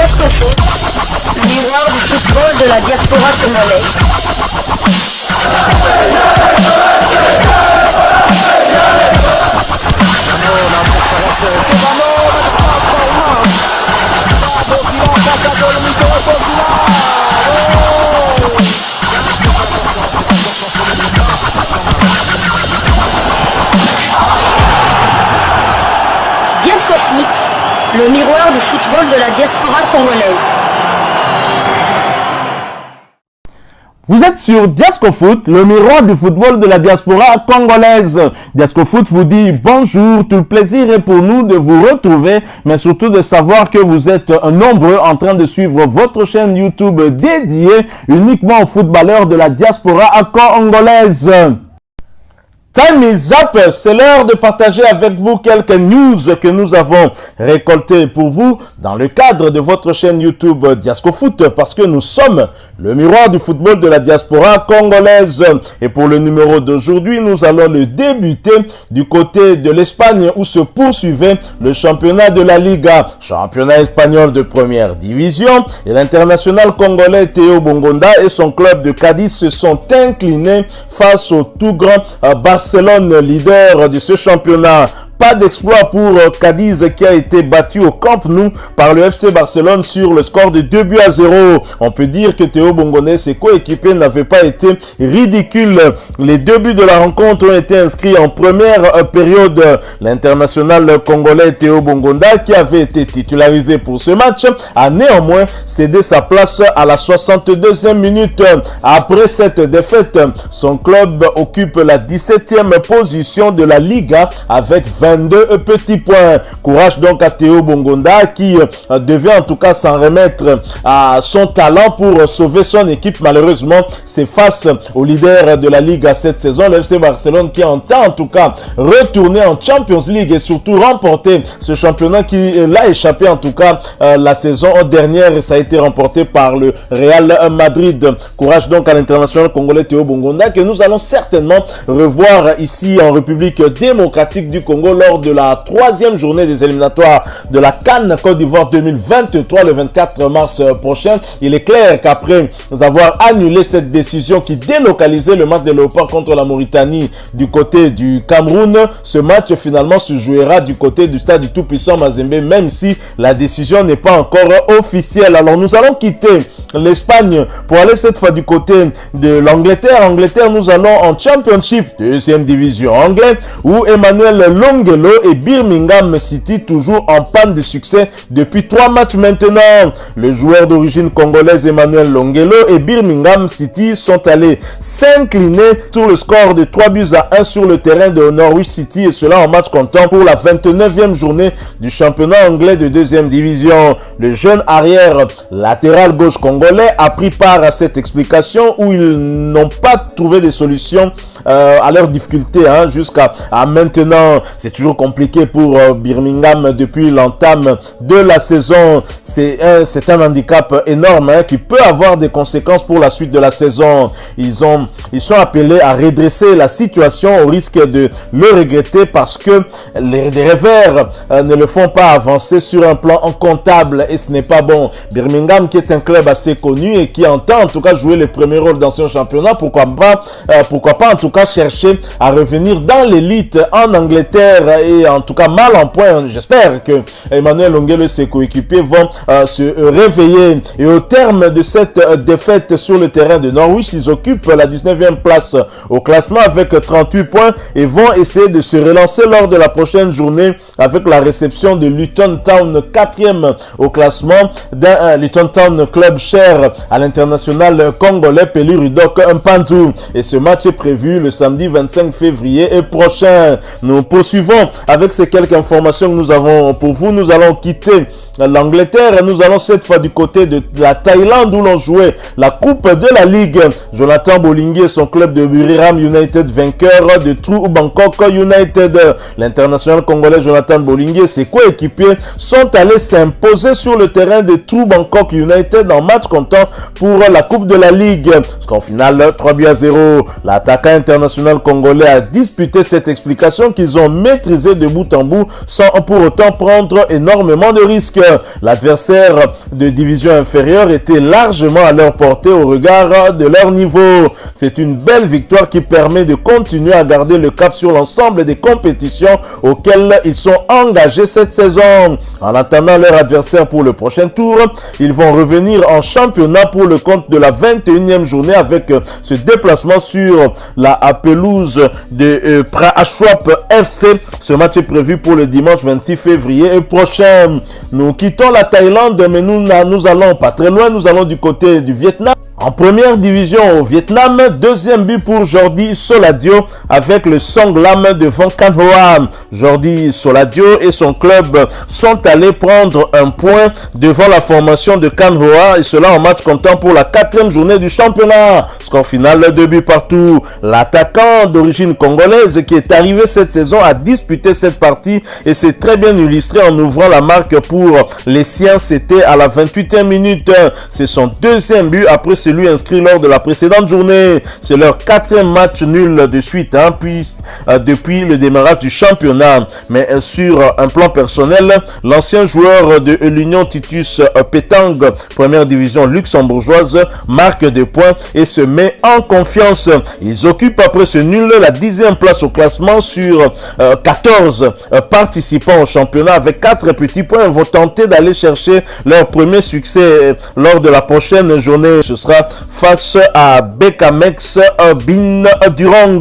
Diasco Foot, miroir du football de la diaspora congolaise. Diasco Foot, le miroir du football de la diaspora congolaise. Vous êtes sur Diasco Foot, le miroir du football de la diaspora congolaise. Diasco Foot vous dit bonjour, tout le plaisir est pour nous de vous retrouver, mais surtout de savoir que vous êtes nombreux en train de suivre votre chaîne YouTube dédiée uniquement aux footballeurs de la diaspora congolaise. Time is up, c'est l'heure de partager avec vous quelques news que nous avons récoltées pour vous dans le cadre de votre chaîne YouTube Diasco Foot, parce que nous sommes le miroir du football de la diaspora congolaise. Et pour le numéro d'aujourd'hui, nous allons le débuter du côté de l'Espagne où se poursuivait le championnat de la Liga, championnat espagnol de première division, et l'international congolais Théo Bongonda et son club de Cadiz se sont inclinés face au tout grand Barcelone, leader de ce championnat. Pas d'exploit pour Cadiz qui a été battu au Camp Nou par le FC Barcelone sur le score de 2-0. On peut dire que Théo Bongonda et ses coéquipiers n'avaient pas été ridicules. Les 2 buts de la rencontre ont été inscrits en première période. L'international congolais Théo Bongonda, qui avait été titularisé pour ce match, a néanmoins cédé sa place à la 62e minute. Après cette défaite, son club occupe la 17e position de la Liga avec 22 petits points. Courage donc à Théo Bongonda qui devait en tout cas s'en remettre à son talent pour sauver son équipe. Malheureusement, c'est face au leader de la Ligue à cette saison, le FC Barcelone, qui entend en tout cas retourner en Champions League et surtout remporter ce championnat qui l'a échappé en tout cas la saison dernière, et ça a été remporté par le Real Madrid. Courage donc à l'international congolais Théo Bongonda, que nous allons certainement revoir ici en République démocratique du Congo lors de la 3e journée des éliminatoires de la CAN Côte d'Ivoire 2023 le 24 mars prochain. Il est clair qu'après avoir annulé cette décision qui délocalisait le match de Léopard contre la Mauritanie du côté du Cameroun, ce match finalement se jouera du côté du stade du tout-puissant Mazembe, même si la décision n'est pas encore officielle. Alors nous allons quitter l'Espagne pour aller cette fois du côté de l'Angleterre. Angleterre, nous allons en Championship, 2e division anglaise, où Emmanuel Longelo et Birmingham City, toujours en panne de succès depuis 3 matchs maintenant. Le joueur d'origine congolaise Emmanuel Longelo et Birmingham City sont allés s'incliner sur le score de 3-1 sur le terrain de Norwich City, et cela en match comptant pour la 29e journée du championnat anglais de 2e division. Le jeune arrière latéral gauche congolais a pris part à cette explication où ils n'ont pas trouvé de solution à leurs difficultés jusqu'à maintenant. C'est toujours compliqué pour Birmingham depuis l'entame de la saison. C'est un handicap énorme qui peut avoir des conséquences pour la suite de la saison. Ils sont appelés à redresser la situation au risque de le regretter parce que les revers ne le font pas avancer sur un plan comptable, et ce n'est pas bon. Birmingham, qui est un club assez connu et qui entend en tout cas jouer les premiers rôles dans son championnat, pourquoi pas en tout cas chercher à revenir dans l'élite en Angleterre, et en tout cas mal en point. J'espère que Emmanuel Longelo et ses coéquipiers vont se réveiller. Et au terme de cette défaite sur le terrain de Norwich, ils occupent la 19e place au classement avec 38 points et vont essayer de se relancer lors de la prochaine journée avec la réception de Luton Town, 4e au classement, d'un Luton Town club cher à l'international congolais Peli Rudok Mpanzu. Et ce match est prévu le samedi 25 février prochain. Nous poursuivons avec ces quelques informations que nous avons pour vous. Nous allons quitter l'Angleterre. Nous allons cette fois du côté de la Thaïlande où l'on jouait la Coupe de la Ligue. Jonathan Bolingui et son club de Buriram United, vainqueur de True Bangkok United. L'international congolais Jonathan Bolingui et ses coéquipiers sont allés s'imposer sur le terrain de True Bangkok United en match comptant pour la Coupe de la Ligue. Score final 3-0. L'attaquant l'international congolais a disputé cette explication qu'ils ont maîtrisé de bout en bout sans pour autant prendre énormément de risques. L'adversaire de division inférieure était largement à leur portée au regard de leur niveau. C'est une belle victoire qui permet de continuer à garder le cap sur l'ensemble des compétitions auxquelles ils sont engagés cette saison. En attendant leur adversaire pour le prochain tour, ils vont revenir en championnat pour le compte de la 21e journée avec ce déplacement sur la pelouse de Prachuap FC. Ce match est prévu pour le dimanche 26 février prochain. Nous quittons la Thaïlande, mais nous allons pas très loin, nous allons du côté du Vietnam. En première division au Vietnam, deuxième but pour Jordi Soladio avec le Songlam devant Can Hoa. Jordi Soladio et son club sont allés prendre un point devant la formation de Can Hoa et cela en match comptant pour la 4e journée du championnat. Score final 2 buts partout. L'attaquant d'origine congolaise qui est arrivé cette saison a disputé cette partie et s'est très bien illustré en ouvrant la marque pour les siens. C'était à la 28e minute. C'est son deuxième but après celui inscrit lors de la précédente journée. C'est leur 4e match nul de suite depuis le démarrage du championnat. Mais sur un plan personnel, l'ancien joueur de l'Union Titus Petang, première division luxembourgeoise, marque des points et se met en confiance. Ils occupent après ce nul la 10e place au classement sur 14 participants au championnat avec 4 petits points. Ils vont tenter d'aller chercher leur premier succès lors de la prochaine journée. Ce sera face à Bekamex Bin Durong.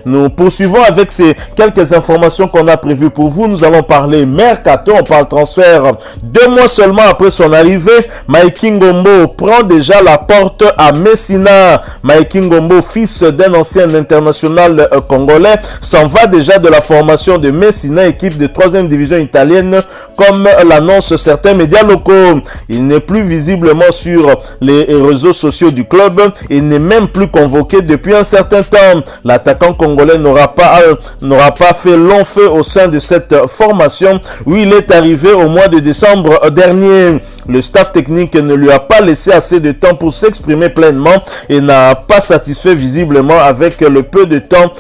Nous poursuivons avec ces quelques informations qu'on a prévues pour vous. Nous allons parler mercato, on parle transfert. 2 mois seulement après son arrivée, Mikey Ngombo prend déjà la porte à Messina. Mikey Ngombo, fils d'un ancien international congolais, s'en va déjà de la formation de Messina, équipe de 3e division italienne, comme l'annoncent certains médias locaux. Il n'est plus visiblement sur les réseaux sociaux du club et n'est même plus convoqué depuis un certain temps. L'attaquant congolais n'aura pas fait long feu au sein de cette formation où il est arrivé au mois de décembre dernier. Le staff technique ne lui a pas laissé assez de temps pour s'exprimer pleinement et n'a pas satisfait visiblement avec le peu de temps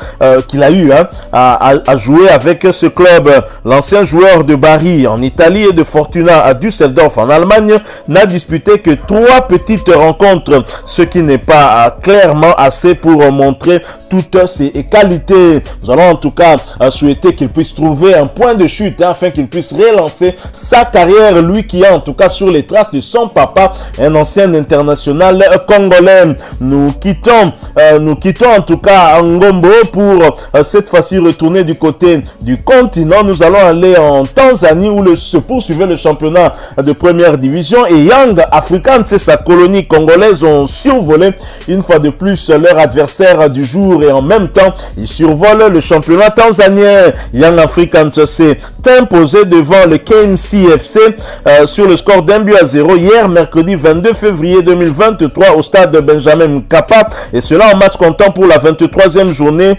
qu'il a eu à jouer avec ce club. L'ancien joueur de Bari en Italie et de Fortuna à Düsseldorf en Allemagne n'a disputé que 3 petites rencontres, ce qui n'est pas clairement assez pour montrer toutes ses qualités. Nous allons en tout cas souhaiter qu'il puisse trouver un point de chute afin qu'il puisse relancer sa carrière, lui qui est en tout cas sur les traces de son papa, un ancien international congolais. Nous quittons en tout cas Ngombo pour cette fois-ci retourner du côté du continent. Nous allons aller en Tanzanie où se poursuivait le championnat de première division et Young Africans et sa colonie congolaise ont survolé une fois de plus leur adversaire du jour et en même temps ils survolent le championnat tanzanien. Young Africans s'est imposé devant le KMC FC sur le score d'1 but à 0 hier mercredi 22 février 2023 au stade Benjamin Mkapa et cela en match comptant pour la 23e journée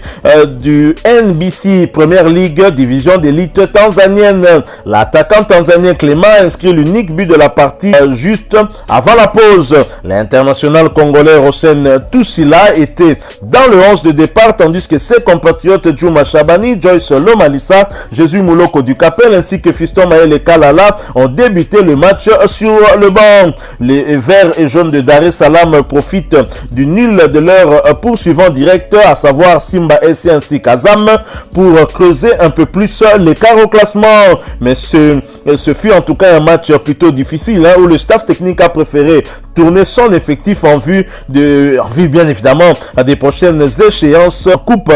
du NBC Premier League division d'élite tanzanienne. L'attaquant tanzanien Clément a inscrit l'unique but de la partie juste avant la pause. L'international congolais Hossein Toussila était dans le 11 de départ tandis que ses compatriotes Djouma Chabani, Joyce Lomalissa, Jésus Mouloko du Capel ainsi que Fiston Maël Kalala ont débuté le match sur le banc. Les Verts et Jaunes de Dar es Salaam profitent du nul de leur poursuivant direct, à savoir Simba SC ainsi qu'Azam, pour creuser un peu plus l'écart au classement. Mais ce fut en tout cas un match plutôt difficile où le staff technique a préféré tourner son effectif en vue bien évidemment à des prochaines échéances Coupe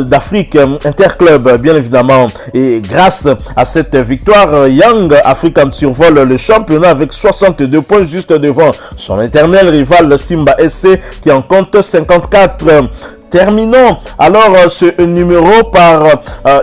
d'Afrique Interclub bien évidemment. Et grâce à cette victoire, Young African survole le championnat avec 62 points juste devant son éternel rival Simba SC qui en compte 54. Terminons alors ce numéro par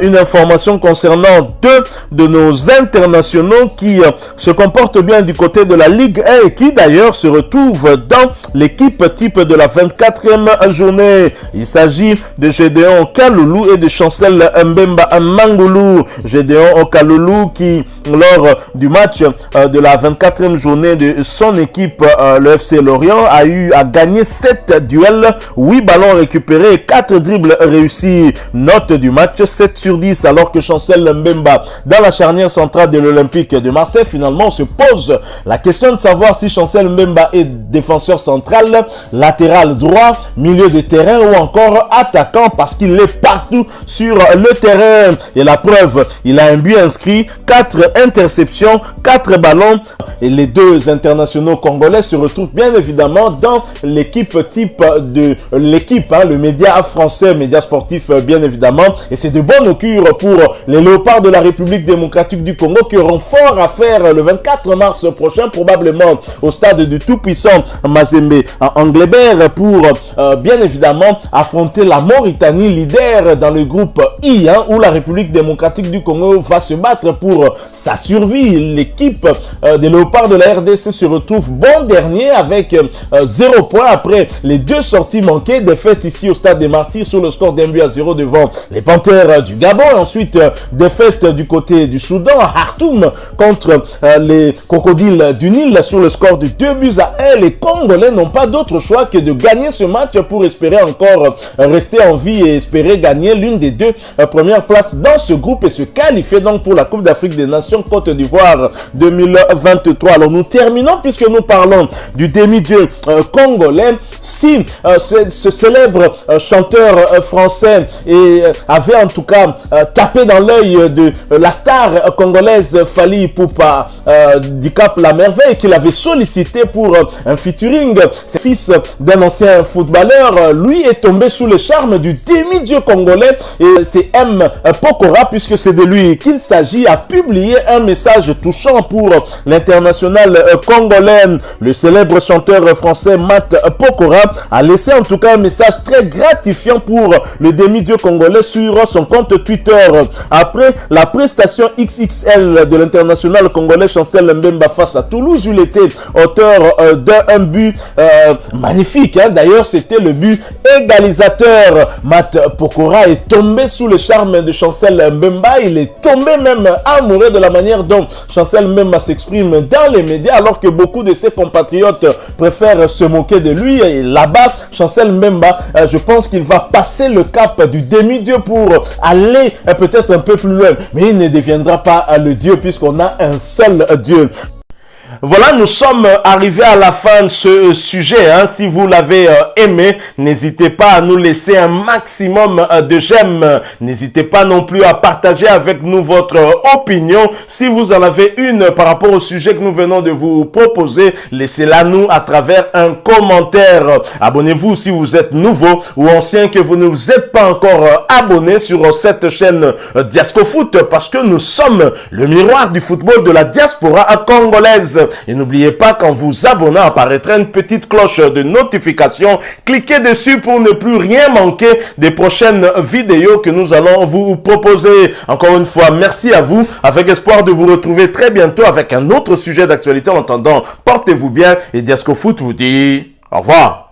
une information concernant 2 de nos internationaux qui se comportent bien du côté de la Ligue 1 et qui d'ailleurs se retrouvent dans l'équipe type de la 24e journée. Il s'agit de Gédéon Kaloulou et de Chancel Mbemba Mangoulou. Gédéon Kaloulou qui lors du match de la 24e journée de son équipe, le FC Lorient, a gagné 7 duels, 8 ballons récupérés serré, 4 dribbles réussis, note du match 7 sur 10, alors que Chancel Mbemba, dans la charnière centrale de l'Olympique de Marseille, finalement on se pose la question de savoir si Chancel Mbemba est défenseur central, latéral droit, milieu de terrain ou encore attaquant, parce qu'il est partout sur le terrain. Et la preuve, il a un but inscrit, 4 interceptions, 4 ballons, et les deux internationaux congolais se retrouvent bien évidemment dans l'équipe type de l'équipe, le média français, média sportif bien évidemment, et c'est de bon augure pour les Léopards de la République démocratique du Congo qui auront fort à faire le 24 mars prochain, probablement au stade du tout-puissant Mazembe en Anglebert, pour bien évidemment affronter la Mauritanie, leader dans le groupe I, où la République démocratique du Congo va se battre pour sa survie. L'équipe des Léopards de la RDC se retrouve bon dernier avec 0 point après les 2 sorties manquées, défaite ici au stade des Martyrs sur le score d'1-0 devant les Panthères du Gabon. Ensuite, défaite du côté du Soudan à Khartoum contre les Crocodiles du Nil sur le score de 2-1. Les Congolais n'ont pas d'autre choix que de gagner ce match pour espérer encore rester en vie et espérer gagner l'une des 2 premières places dans ce groupe et se qualifier donc pour la Coupe d'Afrique des Nations Côte d'Ivoire 2023. Alors nous terminons, puisque nous parlons du demi-dieu congolais. Si ce célèbre chanteur français avait en tout cas tapé dans l'œil de la star congolaise Fally Ipupa du Cap La Merveille, qu'il avait sollicité pour un featuring, c'est fils d'un ancien footballeur, lui est tombé sous le charme du demi-dieu congolais, et c'est M. Pokora, puisque c'est de lui qu'il s'agit, a publié un message touchant pour l'international congolais. Le célèbre chanteur français Matt Pokora a laissé en tout cas un message très gratifiant pour le demi-dieu congolais sur son compte Twitter. Après la prestation XXL de l'international congolais Chancel Mbemba face à Toulouse, il était auteur d'un but magnifique. D'ailleurs, c'était le but égalisateur. Matt Pokora est tombé sous le charme de Chancel Mbemba. Il est tombé même amoureux de la manière dont Chancel Mbemba s'exprime dans les médias, alors que beaucoup de ses compatriotes préfèrent se moquer de lui. Et là-bas, Chancel Mbemba, je pense qu'il va passer le cap du demi-dieu pour aller peut-être un peu plus loin. Mais il ne deviendra pas le Dieu, puisqu'on a un seul Dieu. Voilà, nous sommes arrivés à la fin de ce sujet. Si vous l'avez aimé, n'hésitez pas à nous laisser un maximum de j'aime. N'hésitez pas non plus à partager avec nous votre opinion. Si vous en avez une par rapport au sujet que nous venons de vous proposer, laissez-la nous à travers un commentaire. Abonnez-vous si vous êtes nouveau ou ancien, que vous ne vous êtes pas encore abonné sur cette chaîne Diascofoot, parce que nous sommes le miroir du football de la diaspora congolaise. Et n'oubliez pas, qu'en vous abonnant, apparaîtra une petite cloche de notification. Cliquez dessus pour ne plus rien manquer des prochaines vidéos que nous allons vous proposer. Encore une fois, merci à vous, avec espoir de vous retrouver très bientôt avec un autre sujet d'actualité. En attendant, portez-vous bien et Diascofoot vous dit au revoir.